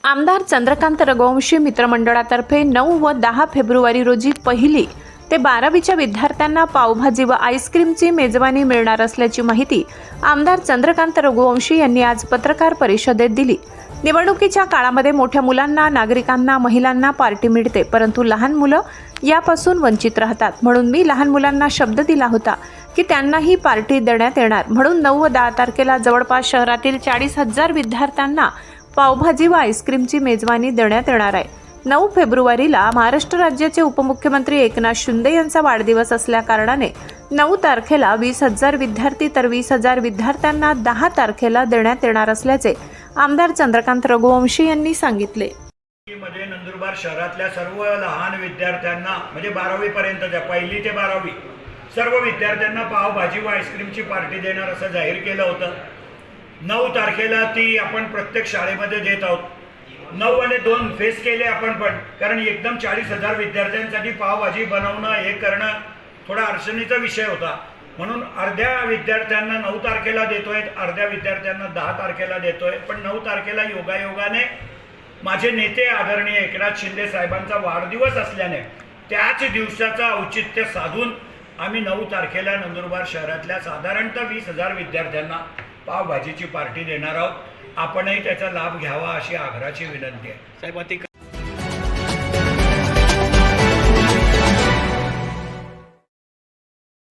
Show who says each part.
Speaker 1: आमदार चंद्रकांत रघुवंशी मित्रमंडळातर्फे 9 व 10 फेब्रुवारी रोजी 1ली ते 12वीच्या विद्यार्थ्यांना पावभाजी व आईस्क्रीमची मेजवानी मिळणार असल्याची माहिती आमदार चंद्रकांत रघुवंशी यांनी आज पत्रकार परिषदेत दिली। निवडणुकीच्या काळामध्ये मोठ्या मुलांना, नागरिकांना, महिलांना पार्टी मिळते, परंतु लहान मुलं यापासून वंचित राहतात। म्हणून मी लहान मुलांना शब्द दिला होता की त्यांनाही पार्टी देण्यात येणार। म्हणून 9 व 10 तारखेला जवळपास शहरातील 40,000 विद्यार्थ्यांना पावभाजी व आईस्क्रीमची मेजवानी देण्यात येणार आहे। 9 फेब्रुवारीला महाराष्ट्र राज्याचे उपमुख्यमंत्री एकनाथ शिंदे यांचा वाढदिवस असल्या कारणाने 9 तारखेला 20,000 विद्यार्थी तर 20,000 विद्यार्थ्यांना 10 तारखेला देण्यात येणार असल्याचे आमदार चंद्रकांत रघुवंशी यांनी सांगितले।
Speaker 2: मध्ये नंदुरबार शहरातल्या सर्व लहान विद्यार्थ्यांना म्हणजे 12वी पर्यंतच्या 1ली ते 12वी सर्व विद्यार्थ्यांना पावभाजी व आईस्क्रीमची पार्टी देणार असं जाहीर केलं होतं। 9 तारखेला ती आपण प्रत्येक शाळेमध्ये देत आहोत। 9 आणि 2 फेस केले आपण पण, कारण एकदम 40,000 विद्यार्थ्यांसाठी पावभाजी बनवणं हे करणं थोडा अडचणीचा विषय होता। म्हणून अर्ध्या विद्यार्थ्यांना 9 तारखेला देतोय, अर्ध्या विद्यार्थ्यांना 10 तारखेला देतोय। पण 9 तारखेला योगायोगाने माझे नेते आदरणीय एकनाथ शिंदे साहेबांचा वाढदिवस असल्याने त्याच दिवसाचा औचित्य साधून आम्ही 9 तारखेला नंदुरबार शहरातल्या साधारणतः 20,000 विद्यार्थ्यांना पावभाजीची पार्टी देणार आहोत। आपणही त्याचा लाभ घ्यावा अशी आग्रहाची विनंती आहे।
Speaker 3: साहेब